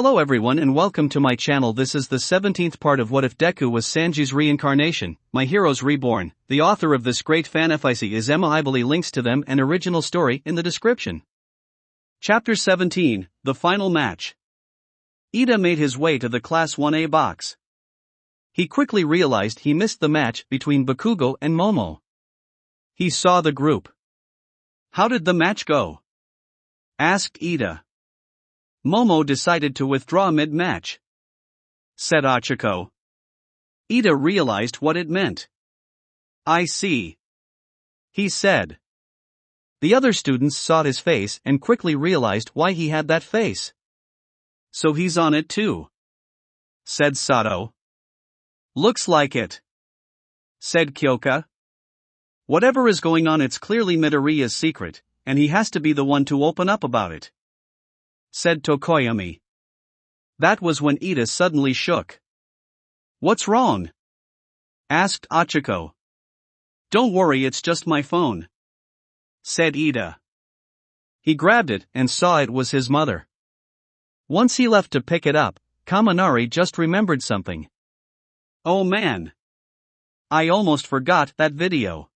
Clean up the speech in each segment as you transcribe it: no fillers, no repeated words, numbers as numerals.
Hello everyone and welcome to my channel. This is the 17th part of What If Deku Was Sanji's Reincarnation, My Heroes Reborn. The author of this great fanfic is Emma. I believe links to them and original story in the description. Chapter 17, The Final Match. Iida made his way to the Class 1A box. He quickly realized he missed the match between Bakugo and Momo. He saw the group. How did the match go? Asked Iida. Momo decided to withdraw mid-match, said Ochako. Iida realized what it meant. I see, he said. The other students saw his face and quickly realized why he had that face. So he's on it too, said Sato. Looks like it, said Kyoka. Whatever is going on, it's clearly Midoriya's secret, and he has to be the one to open up about it, said Tokoyami. That was when Iida suddenly shook. What's wrong? Asked Ochako. Don't worry, it's just my phone, said Iida. He grabbed it and saw it was his mother. Once he left to pick it up, Kaminari just remembered something. Oh man! I almost forgot that video,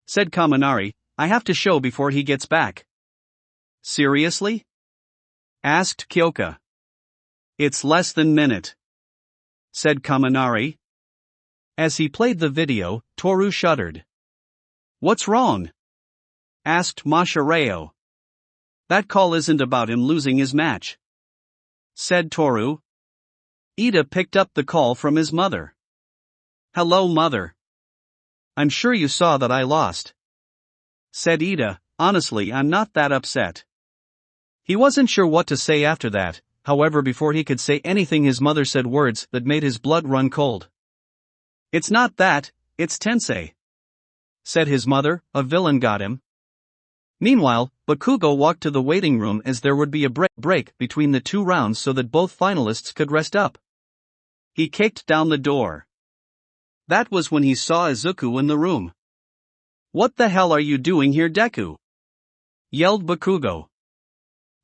said Kaminari. I have to show before he gets back. Seriously? Asked Kyoka. It's less than minute, said Kaminari. As he played the video, Toru shuddered. What's wrong? Asked Mashireo. That call isn't about him losing his match, said Toru. Iida picked up the call from his mother. Hello, mother. I'm sure you saw that I lost, said Iida. Honestly, I'm not that upset. He wasn't sure what to say after that. However, before he could say anything, his mother said words that made his blood run cold. It's not that, it's Tensei, said his mother. A villain got him. Meanwhile, Bakugo walked to the waiting room as there would be a break between the two rounds so that both finalists could rest up. He kicked down the door. That was when he saw Izuku in the room. What the hell are you doing here, Deku? Yelled Bakugo.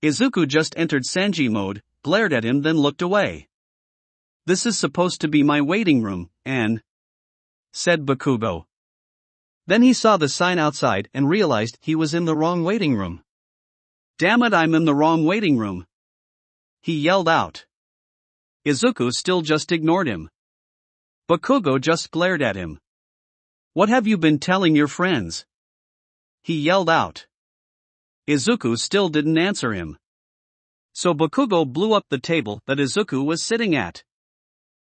Izuku just entered Sanji mode, glared at him, then looked away. This is supposed to be my waiting room, said Bakugo. Then he saw the sign outside and realized he was in the wrong waiting room. Damn it, I'm in the wrong waiting room, he yelled out. Izuku still just ignored him. Bakugo just glared at him. What have you been telling your friends? He yelled out. Izuku still didn't answer him. So Bakugo blew up the table that Izuku was sitting at.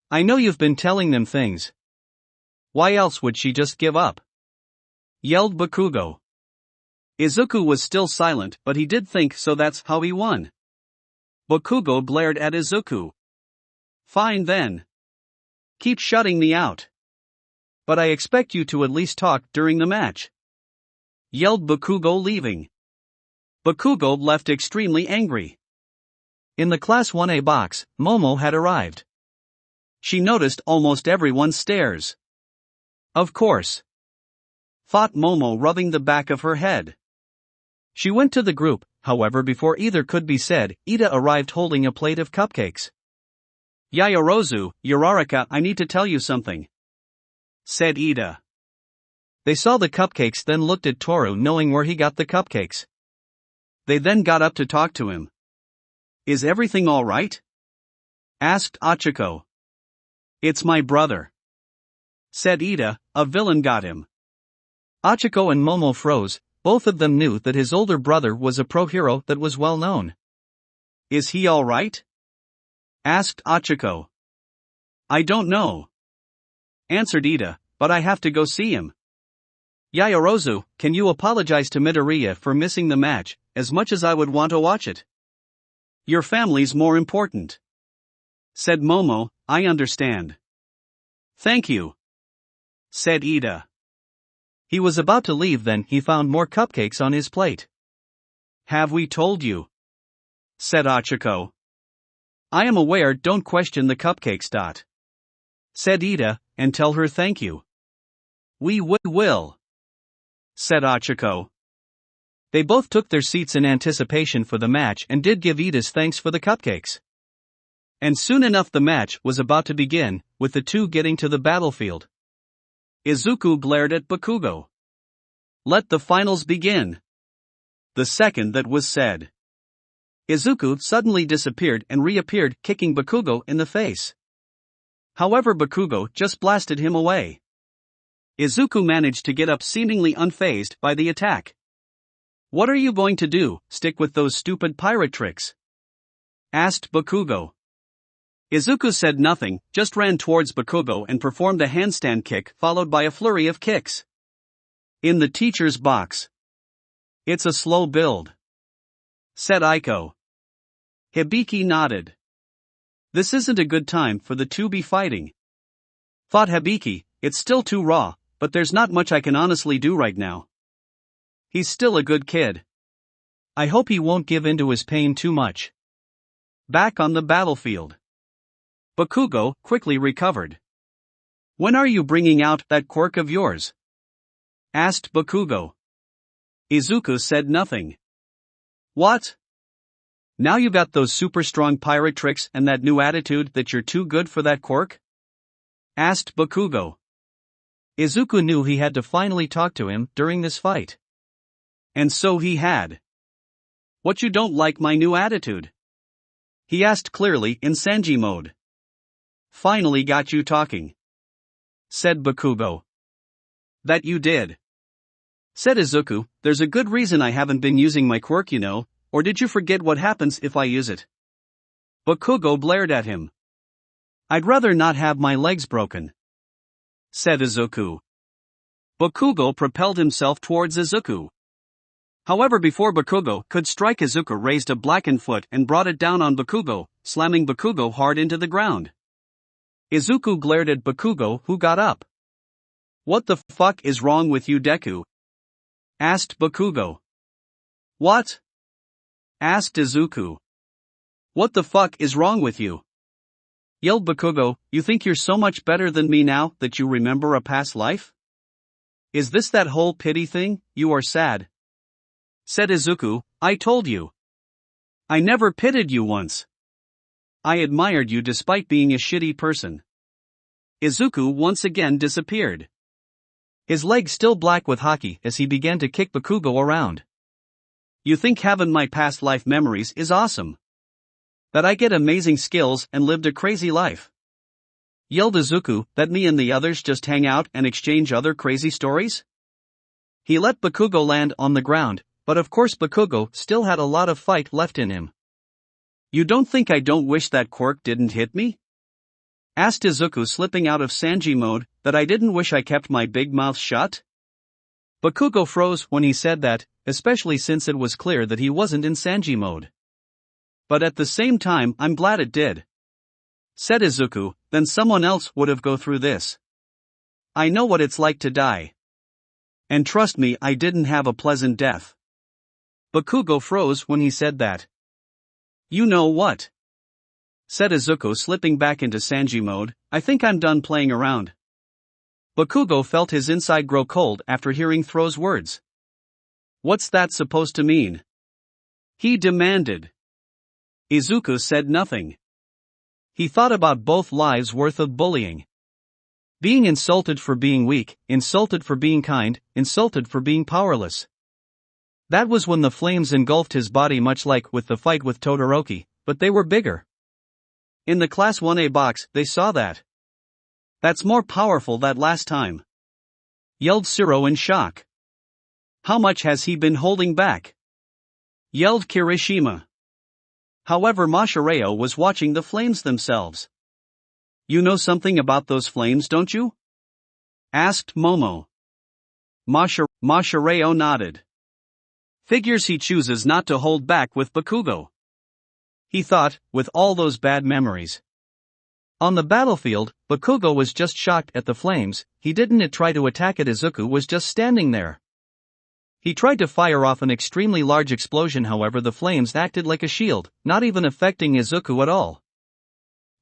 I know you've been telling them things. Why else would she just give up? Yelled Bakugo. Izuku was still silent, but he did think, so that's how he won. Bakugo glared at Izuku. Fine then. Keep shutting me out. But I expect you to at least talk during the match. Yelled Bakugo, leaving. Bakugo left extremely angry. In the Class 1A box, Momo had arrived. She noticed almost everyone's stares. Of course, thought Momo, rubbing the back of her head. She went to the group, however, before either could be said, Iida arrived holding a plate of cupcakes. Yaoyorozu, Uraraka, I need to tell you something, said Iida. They saw the cupcakes, then looked at Toru, knowing where he got the cupcakes. They then got up to talk to him. Is everything all right? Asked Ochako. It's my brother, said Iida. A villain got him. Ochako and Momo froze. Both of them knew that his older brother was a pro hero that was well known. Is he all right? Asked Ochako. I don't know, answered Iida, but I have to go see him. Yaoyorozu, can you apologize to Midoriya for missing the match, as much as I would want to watch it? Your family's more important, said Momo. I understand. Thank you, said Iida. He was about to leave, then he found more cupcakes on his plate. Have we told you? Said Ochako. I am aware, don't question the cupcakes. Said Iida, and tell her thank you. We will, said Ochako. They both took their seats in anticipation for the match and did give Iida's thanks for the cupcakes. And soon enough the match was about to begin, with the two getting to the battlefield. Izuku glared at Bakugo. "Let the finals begin." The second that was said, Izuku suddenly disappeared and reappeared, kicking Bakugo in the face. However, Bakugo just blasted him away. Izuku managed to get up seemingly unfazed by the attack. "What are you going to do, stick with those stupid pirate tricks?" asked Bakugo. Izuku said nothing, just ran towards Bakugo and performed a handstand kick followed by a flurry of kicks. "In the teacher's box." "It's a slow build," said Aiko. Hibiki nodded. "This isn't a good time for the two be fighting," thought Hibiki. "It's still too raw, but there's not much I can honestly do right now. He's still a good kid. I hope he won't give in to his pain too much." Back on the battlefield, Bakugo quickly recovered. "When are you bringing out that quirk of yours?" asked Bakugo. Izuku said nothing. "What? Now you got those super strong pirate tricks and that new attitude that you're too good for that quirk?" asked Bakugo. Izuku knew he had to finally talk to him during this fight. And so he had. "What, you don't like my new attitude?" he asked clearly in Sanji mode. "Finally got you talking," said Bakugo. "That you did," said Izuku. "There's a good reason I haven't been using my quirk, you know, or did you forget what happens if I use it?" Bakugo blared at him. "I'd rather not have my legs broken," said Izuku. Bakugo propelled himself towards Izuku. However, before Bakugo could strike, Izuku raised a blackened foot and brought it down on Bakugo, slamming Bakugo hard into the ground. Izuku glared at Bakugo, who got up. "What the fuck is wrong with you, Deku?" asked Bakugo. "What?" asked Izuku. "What the fuck is wrong with you?" yelled Bakugo. "You think you're so much better than me now that you remember a past life? Is this that whole pity thing? You are sad," said Izuku. "I told you. I never pitied you once. I admired you despite being a shitty person." Izuku once again disappeared, his legs still black with hockey as he began to kick Bakugo around. "You think having my past life memories is awesome? That I get amazing skills and lived a crazy life?" yelled Izuku. "That me and the others just hang out and exchange other crazy stories?" He let Bakugo land on the ground, but of course Bakugo still had a lot of fight left in him. "You don't think I don't wish that quirk didn't hit me?" asked Izuku, slipping out of Sanji mode. "That I didn't wish I kept my big mouth shut?" Bakugo froze when he said that, especially since it was clear that he wasn't in Sanji mode. "But at the same time, I'm glad it did," said Izuku. "Then someone else would have go through this. I know what it's like to die. And trust me, I didn't have a pleasant death." Bakugo froze when he said that. "You know what?" said Izuku, slipping back into Sanji mode. "I think I'm done playing around." Bakugo felt his inside grow cold after hearing Throw's words. "What's that supposed to mean?" he demanded. Izuku said nothing. He thought about both lives worth of bullying. Being insulted for being weak, insulted for being kind, insulted for being powerless. That was when the flames engulfed his body, much like with the fight with Todoroki, but they were bigger. In the Class 1A box, they saw that. "That's more powerful that last time," yelled Suro in shock. "How much has he been holding back?" yelled Kirishima. However, Mashireo was watching the flames themselves. "You know something about those flames, don't you?" asked Momo. Mashireo nodded. Figures he chooses not to hold back with Bakugo, he thought, with all those bad memories. On the battlefield, Bakugo was just shocked at the flames. He didn't try to attack it. Izuku was just standing there. He tried to fire off an extremely large explosion, however the flames acted like a shield, not even affecting Izuku at all.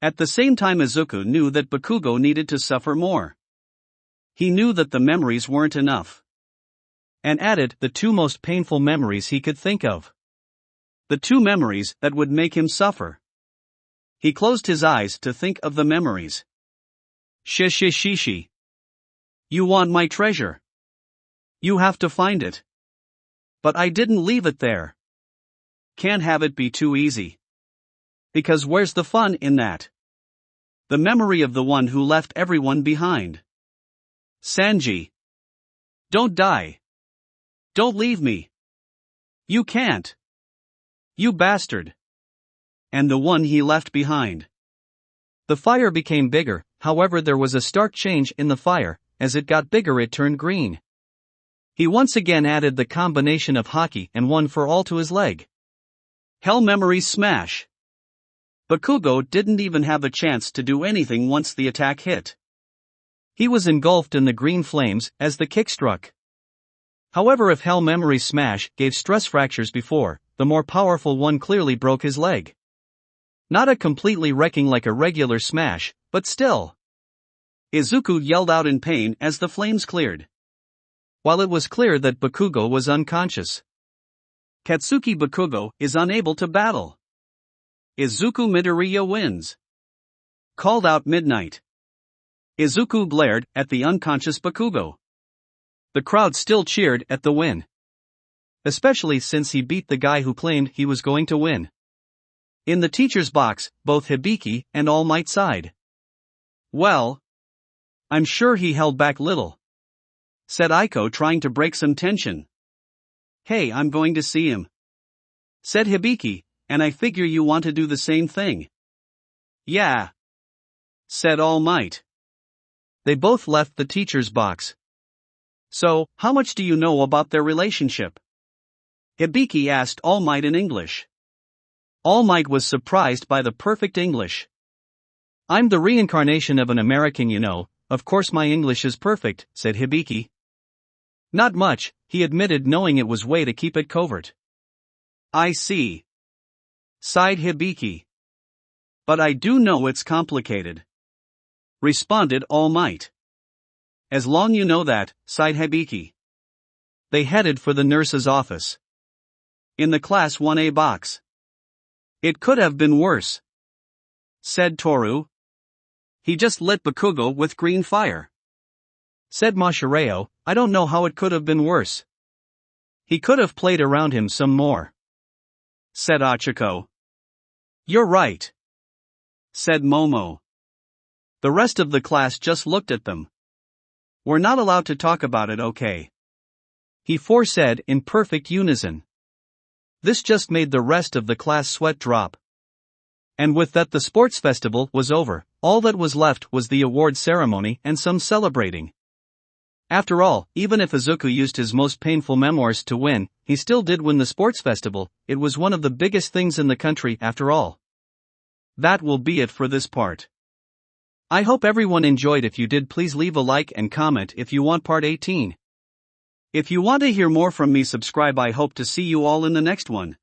At the same time, Izuku knew that Bakugo needed to suffer more. He knew that the memories weren't enough. And added the two most painful memories he could think of. The two memories that would make him suffer. He closed his eyes to think of the memories. Shishi. You want my treasure? You have to find it. But I didn't leave it there. Can't have it be too easy. Because where's the fun in that? The memory of the one who left everyone behind. Sanji. Don't die. Don't leave me. You can't. You bastard. And the one he left behind. The fire became bigger, however there was a stark change in the fire. As it got bigger it turned green. He once again added the combination of hockey and one for all to his leg. Hell memories smash. Bakugo didn't even have a chance to do anything once the attack hit. He was engulfed in the green flames as the kick struck. However, if Hell memories smash gave stress fractures before, the more powerful one clearly broke his leg. Not a completely wrecking like a regular smash, but still. Izuku yelled out in pain as the flames cleared. While it was clear that Bakugo was unconscious. Katsuki Bakugo is unable to battle. Izuku Midoriya wins. Called out midnight. Izuku glared at the unconscious Bakugo. The crowd still cheered at the win. Especially since he beat the guy who claimed he was going to win. In the teacher's box, both Hibiki and All Might sighed. Well, I'm sure he held back little, said Aiko, trying to break some tension. Hey, I'm going to see him, said Hibiki, and I figure you want to do the same thing. Yeah, said All Might. They both left the teacher's box. So, how much do you know about their relationship? Hibiki asked All Might in English. All Might was surprised by the perfect English. I'm the reincarnation of an American, you know. Of course my English is perfect, said Hibiki. Not much, he admitted, knowing it was way to keep it covert. I see, sighed Hibiki. But I do know it's complicated, responded All Might. As long you know that, sighed Hibiki. They headed for the nurse's office. In the Class 1A box. It could have been worse, said Toru. He just lit Bakugo with green fire, said Mashireo. I don't know how it could have been worse. He could have played around him some more, said Achiko. You're right, said Momo. The rest of the class just looked at them. We're not allowed to talk about it, okay? He said in perfect unison. This just made the rest of the class sweat drop. And with that the sports festival was over. All that was left was the award ceremony and some celebrating. After all, even if Izuku used his most painful memoirs to win, he still did win the sports festival. It was one of the biggest things in the country after all. That will be it for this part. I hope everyone enjoyed. If you did, please leave a like and comment if you want part 18. If you want to hear more from me, subscribe. I hope to see you all in the next one.